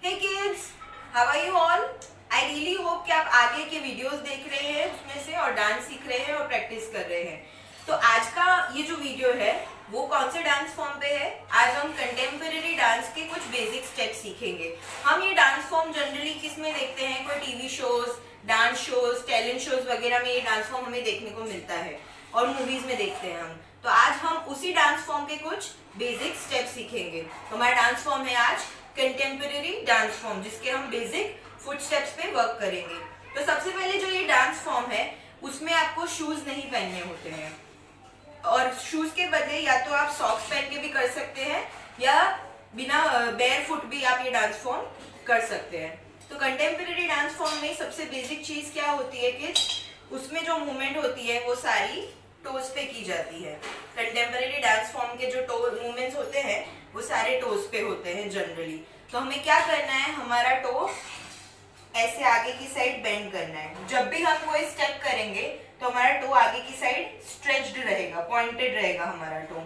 Hey kids, how are you all? I really hope कि आप आगे के वीडियोस देख रहे हैं उसमें से और डांस सीख रहे हैं और प्रैक्टिस कर रहे हैं। तो आज का ये जो वीडियो है वो कौन से डांस फॉर्म पे है? आज हम कंटेम्परेरी डांस के कुछ बेसिक स्टेप्स सीखेंगे। हम ये डांस फॉर्म जनरली किस में देखते हैं? कोई TV shows, dance shows, talent shows वगैरह में ये डांस फॉर्म हमें देखने को मिलता है और मूवीज में देखते हैं हम। तो आज हम उसी डांस फॉर्म के कुछ बेसिक स्टेप्स सीखेंगे। तो हमारा डांस फॉर्म है आज कंटेम्परेरी डांस फॉर्म, जिसके हम बेसिक फुट स्टेप्स पे वर्क करेंगे। तो सबसे पहले जो ये डांस फॉर्म है उसमें आपको शूज नहीं पहनने होते हैं और शूज के बदले या तो आप सॉक्स पहन के भी कर सकते हैं या बिना बेयर फुट भी आप ये डांस फॉर्म कर सकते हैं। तो कंटेम्परेरी डांस फॉर्म में सबसे बेसिक चीज क्या होती है कि उसमें जो मूवमेंट होती है वो सारी टोज पे की जाती है। कंटेम्परेरी डांस फॉर्म के जो टो मूवमेंट्स होते हैं वो सारे टोज पे होते हैं जनरली। तो हमें क्या करना है, हमारा टो ऐसे आगे की साइड बेंड करना है। जब भी हम कोई स्टेप करेंगे तो हमारा टो आगे की साइड स्ट्रेच्ड रहेगा, पॉइंटेड रहेगा हमारा टो।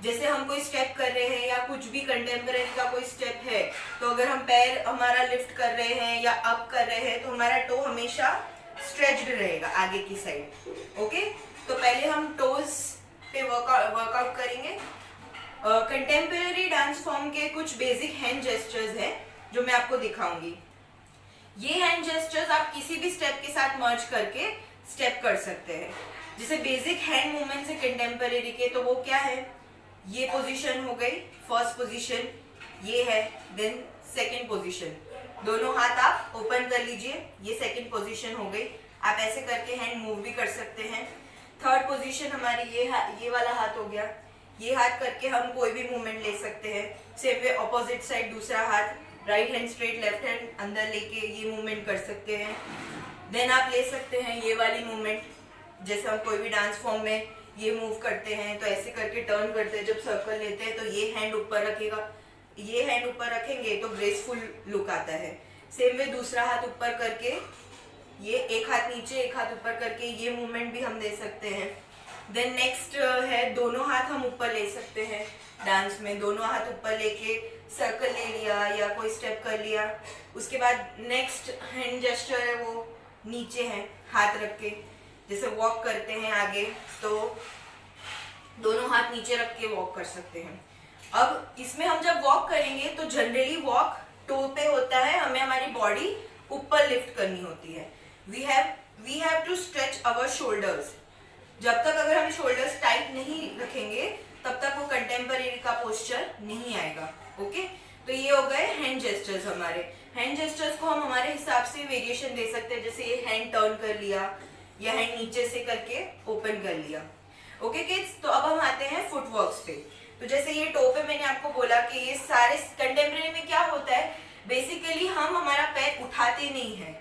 जैसे हम कोई स्टेप कर रहे हैं या कुछ भी कंटेम्परेरी का कोई स्टेप है तो अगर हम पैर हमारा लिफ्ट कर रहे हैं या अप कर रहे हैं तो हमारा टो हमेशा स्ट्रेच्ड रहेगा आगे की साइड। ओके, तो पहले हम टोज पे वर्कआउट करेंगे। कंटेम्परेरी डांस फॉर्म के कुछ बेसिक हैंड जेस्चर्स हैं जो मैं आपको दिखाऊंगी। ये हैंड जेस्चर्स आप किसी भी स्टेप के साथ मर्ज करके स्टेप कर सकते हैं। जैसे बेसिक हैंड मूवमेंट्स है कंटेम्परेरी के, तो वो क्या है? ये पोजीशन हो गई फर्स्ट पोजीशन, ये है, देन सेकंड पोजीशन। दोनों हाथ आप ओपन कर लीजिए, ये सेकंड पोजीशन हो गई। आप ऐसे करके हैंड मूव भी कर सकते हैं। थर्ड पोजीशन हमारी ये वाला हाथ हो गया। ये हाथ करके हम कोई भी मूवमेंट ले सकते हैं। सेम वे ऑपोजिट साइड दूसरा हाथ, right hand straight, left hand अंदर लेके ये मूवमेंट कर सकते हैं। देन आप ले सकते हैं ये वाली मूवमेंट, जैसे हम कोई भी डांस फॉर्म में ये मूव करते हैं तो ऐसे करके टर्न करते हैं, जब सर्कल लेते हैं तो ये हैंड ऊपर रखेगा, ये हैंड ऊपर रखेंगे तो ग्रेसफुल लुक आता है। सेम वे दूसरा हाथ ऊपर करके, ये एक हाथ नीचे एक हाथ ऊपर करके ये मूवमेंट भी हम दे सकते हैं। देन नेक्स्ट है दोनों हाथ हम ऊपर ले सकते हैं। डांस में दोनों हाथ ऊपर लेके सर्कल ले लिया या कोई स्टेप कर लिया। उसके बाद नेक्स्ट हैंड जेस्चर है वो नीचे है, हाथ रख के जैसे वॉक करते हैं आगे, तो दोनों हाथ नीचे रख के वॉक कर सकते हैं। अब इसमें हम जब वॉक करेंगे तो जनरली वॉक टो पे होता है, हमें हमारी बॉडी ऊपर लिफ्ट करनी होती है। We have to stretch our shoulders. जब तक अगर हम शोल्डर्स टाइट नहीं रखेंगे तब तक वो कंटेम्परेरी का पोस्चर नहीं आएगा। ओके, तो ये हो गए हैंड जेस्चर्स हमारे। हैंड जेस्चर्स को हम हमारे हिसाब से वेरिएशन दे सकते हैं, जैसे ये हैंड टर्न कर लिया या हैंड नीचे से करके ओपन कर लिया। ओके किड्स, तो अब हम आते हैं फुटवर्क्स पे। तो जैसे ये टो पे मैंने आपको बोला कि ये सारे कंटेम्परेरी में क्या होता है, बेसिकली हम हमारा पैर उठाते नहीं है,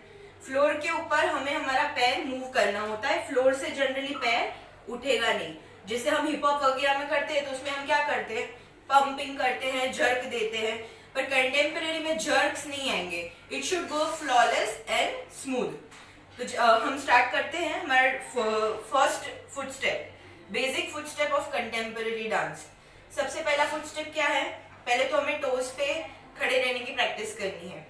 फ्लोर के ऊपर हमें हमारा पैर मूव करना होता है। फ्लोर से जनरली पैर उठेगा नहीं। जैसे हम हिप हॉप वगैरह में करते हैं तो उसमें हम क्या करते हैं, पंपिंग करते हैं, जर्क देते हैं, पर कंटेम्परेरी में जर्क्स नहीं आएंगे। It should go flawless and smooth. तो हम स्टार्ट करते हैं हमारा first foot step, basic foot step of contemporary dance. सबसे पहला फुट स्टेप क्या है? पहले तो हमें टोज पे खड़े रहने की प्रैक्टिस करनी है।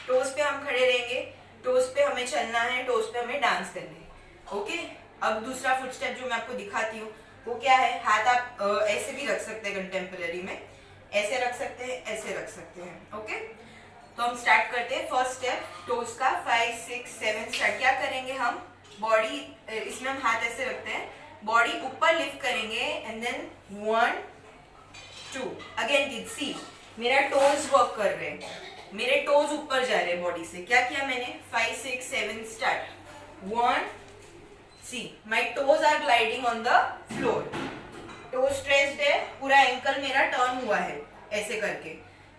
टोज पे हम खड़े रहेंगे, टोज पे हमें चलना है, टोज पे हमें डांस करना है। ओके, अब दूसरा फुट स्टेप जो मैं आपको दिखाती हूँ वो क्या है? हाथ आप ऐसे भी रख सकते हैं, कंटेम्परेरी में ऐसे रख सकते हैं, ऐसे रख सकते हैं। ओके, तो हम स्टार्ट करते हैं फर्स्ट स्टेप टोज का। 5 6 7 स्टार्ट। क्या करेंगे हम? बॉडी, इसमें हम हाथ ऐसे रखते हैं, बॉडी ऊपर लिफ्ट करेंगे एंड देन 1 2 अगेन किड्स सी, मेरा टोज वर्क कर रहे हैं, मेरे टोज ऊपर जा रहे हैं बॉडी से। क्या किया मैंने? 5 6 7 start. 1 see, my toes are gliding on the floor. Toes stretched है, पूरा एंकल मेरा टर्न हुआ है ऐसे करके।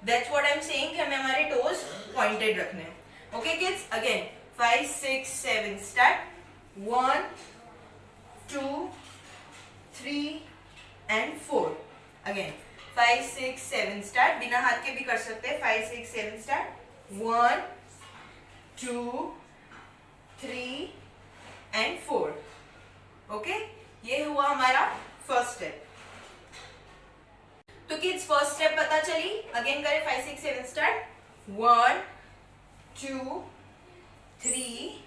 That's what I am saying कि हमें हमारे टोज पॉइंटेड रखने हैं। Okay kids, again 5 6 7 start. 1 2 3 and 4 again 5 6 7 start. बिना हाथ के भी कर सकते हैं। 5 6 7 स्टार्ट। 1 2 3 एंड 4। ओके, ये हुआ हमारा फर्स्ट स्टेप। तो किड्स फर्स्ट स्टेप पता चली, अगेन करें 5 6 7 start. 1 2 3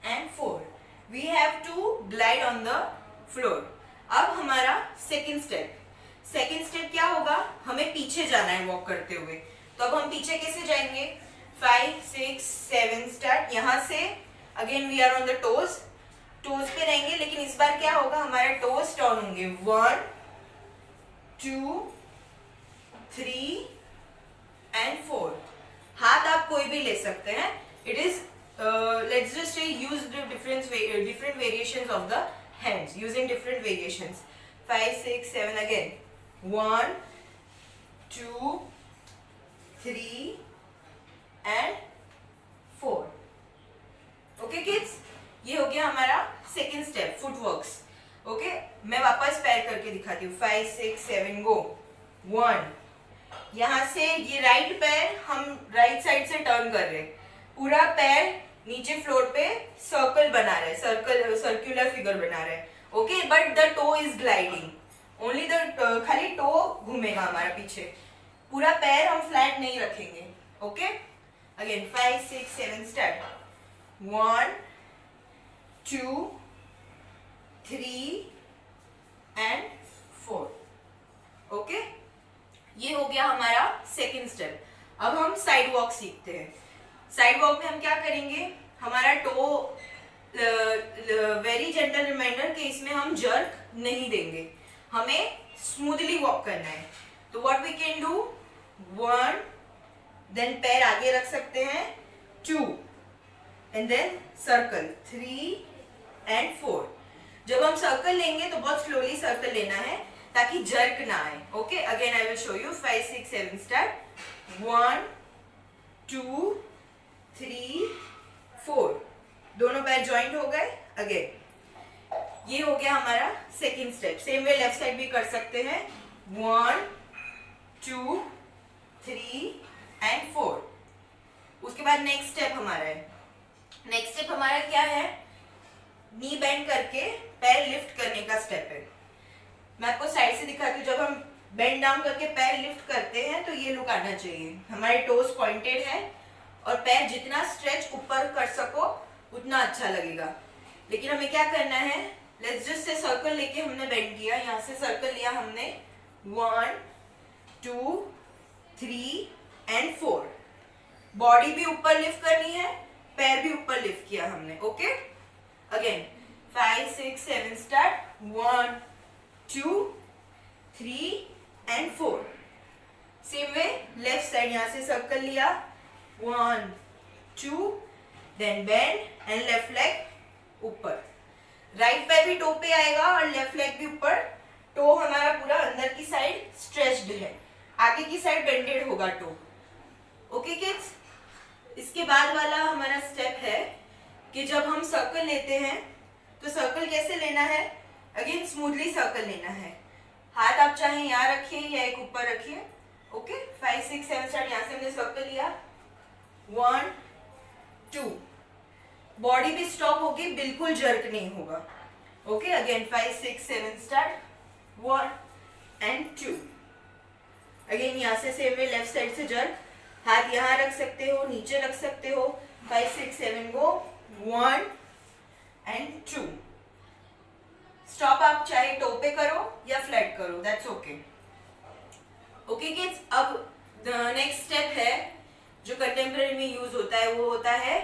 and 4. We have to glide on the floor. अब हमारा सेकेंड स्टेप क्या होगा, हमें पीछे जाना है वॉक करते हुए. तो अब हम पीछे कैसे जाएंगे, 5 6 7 स्टार्ट. यहाँ से again we are on the toes पे रहेंगे, लेकिन इस बार क्या होगा, हमारे टोज टर्न होंगे. 1 2 3 and 4. हाथ आप कोई भी ले सकते हैं. It is let's just say use the different variations of the hands, using different variations. 5 6 7 again. 1 2 3 and 4. Okay kids, ये हो गया हमारा सेकेंड स्टेप, फुटवर्क्स. ओके, मैं वापस पैर करके दिखाती हूँ. 5 6 7 गो. 1, यहाँ से ये राइट पैर हम राइट साइड से टर्न कर रहे हैं. पूरा पैर नीचे फ्लोर पे सर्कल बना रहे हैं, सर्कुलर फिगर बना रहे हैं. Okay, but the toe is gliding. Only the खाली टो घूमेगा हमारा पीछे. पूरा पैर हम फ्लैट नहीं रखेंगे. Okay, again 5 6 7 start. 1 2 3 and 4. Okay, ये हो गया हमारा सेकेंड स्टेप. अब हम साइड वॉक सीखते हैं. साइड वॉक में हम क्या करेंगे, हमारा टो वेरी जेंटल रिमाइंडर कि इसमें हम जर्क नहीं देंगे, हमें स्मूथली वॉक करना है. तो what we can do, 1, then पैर आगे रख सकते हैं, 2 एंड देन सर्कल, 3 and 4. जब हम सर्कल लेंगे तो बहुत स्लोली सर्कल लेना है ताकि जर्क ना आए. Okay, again I will show you. 5 6 7 start. 1 2 3 4. दोनों पैर ज्वाइंट हो गए. अगेन ये हो गया हमारा second step. Same way left side भी कर सकते हैं. 1 2 3 and 4. उसके बाद नेक्स्ट स्टेप हमारा है. नेक्स्ट स्टेप हमारा क्या है, नी बेंड करके पैर लिफ्ट करने का स्टेप है. मैं आपको साइड से दिखाती हूँ. जब हम बेंड डाउन करके पैर लिफ्ट करते हैं तो ये लुक आना चाहिए. हमारे टोज पॉइंटेड है और पैर जितना स्ट्रेच ऊपर कर सको उतना अच्छा लगेगा. लेकिन हमें क्या करना है, लेट्स जस्ट से सर्कल लेके हमने बेंड किया, यहाँ से सर्कल लिया हमने. 1 2 3 and 4. बॉडी भी ऊपर लिफ्ट करनी है, पैर भी ऊपर लिफ्ट किया हमने. Okay, again 5 6 7 start. 1 2 3 and 4. Same way left side, यहाँ से सर्कल लिया. 1 2 then bend and left leg ऊपर. राइट पैर भी टो पे आएगा और लेफ्ट लेग भी ऊपर. टो हमारा पूरा अंदर की साइड स्ट्रेच्ड है, आगे की साइड बेंडेड होगा टो. ओके किड्स, इसके बाद वाला हमारा स्टेप है कि जब हम सर्कल लेते हैं तो सर्कल कैसे लेना है, अगेन स्मूथली सर्कल लेना है. हाथ आप चाहे यहाँ रखिए या एक ऊपर रखिए. Okay, 5 6 7 start. यहाँ से हमने सर्कल लिया. 1 2. बॉडी भी स्टॉप होगी, बिल्कुल जर्क नहीं होगा. Okay, again 5 6 7 start. 1 and 2. Again यहाँ से सेम वे लेफ्ट साइड से जर्क. हाथ यहाँ रख सकते हो, नीचे रख सकते हो. 5 6 7 गो. 1 and 2. स्टॉप आप चाहे टो पे करो या फ्लैट करो, दैट्स ओके. ओके किड्स, अब नेक्स्ट स्टेप है जो कंटेम्पररी में यूज होता है, वो होता है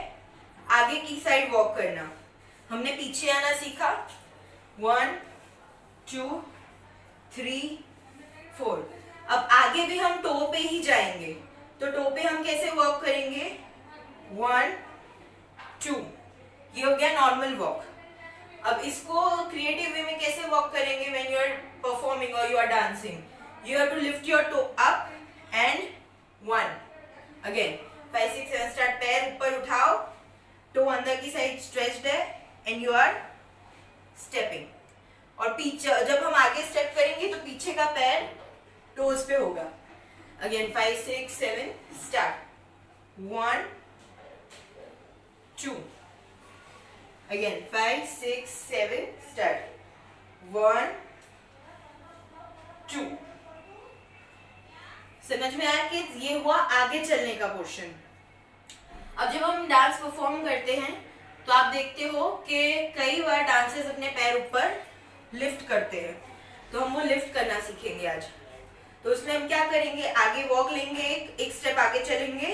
आगे की साइड वॉक करना. हमने पीछे आना सीखा. 1 2 3 4. अब आगे भी हम टो पे ही जाएंगे. तो टो पे हम कैसे वॉक करेंगे, 1 2. ये हो गया नॉर्मल वॉक. अब इसको क्रिएटिव वे में कैसे वॉक करेंगे, व्हेन यू आर परफॉर्मिंग और you are dancing, you have to lift your toe up and 1. Again 5 6 7 start. पैर ऊपर उठाओ, टो अंदर की साइड स्ट्रेच्ड है एंड यू आर स्टेपिंग. और पीछे जब हम आगे स्टेप करेंगे तो पीछे का पैर टोज पे होगा. Again 5 6 7 start. 1 2. Again 5 6 7 start. 1 2. समझ में आया किड्स? ये हुआ आगे चलने का पोर्शन। अब जब हम डांस परफॉर्म करते हैं तो आप देखते हो कि कई बार डांसर्स अपने पैर ऊपर लिफ्ट करते हैं, तो हम वो लिफ्ट करना सीखेंगे आज। तो उसमें हम क्या करेंगे, आगे वॉक लेंगे, एक स्टेप आगे चलेंगे,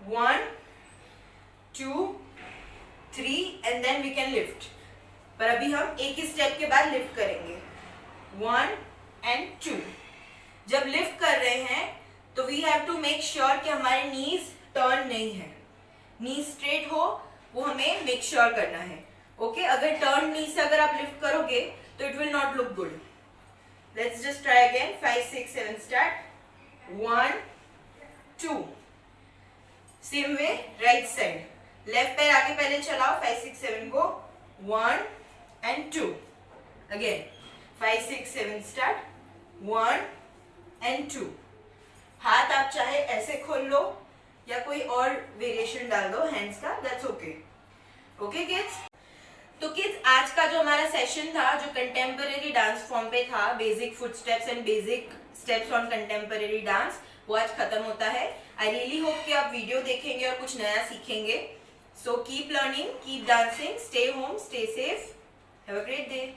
1 2 3 and then we can lift. पर अभी हम एक ही स्टेप के बाद लिफ्ट करेंगे, 1 एंड 2। जब लिफ्ट कर रहे हैं तो we have to make sure कि हमारे नीज टर्न नहीं है, नी स्ट्रेट हो, वो हमें मेक श्योर करना है। ओके, अगर टर्न नी से अगर आप लिफ्ट करोगे तो it will not look good. Let's just try again, 5 6 7 start, 1 2। Same way right side, left पैर आगे पहले चलाओ, 5 6 7 को, 1 एंड 2। Again 5 6 7 start, 1 and 2। हाथ आप चाहे ऐसे खोल लो या कोई और वेरिएशन डाल दो हैंड्स का, दैट्स ओके। Okay kids? तो किड्स, आज का जो हमारा सेशन था, जो कंटेम्परेरी डांस फॉर्म पे था, basic foot steps and basic steps on contemporary dance, वो आज खत्म होता है। आई रियली होप कि आप वीडियो देखेंगे और कुछ नया सीखेंगे। So keep learning, keep dancing, stay home, stay safe, have a great day.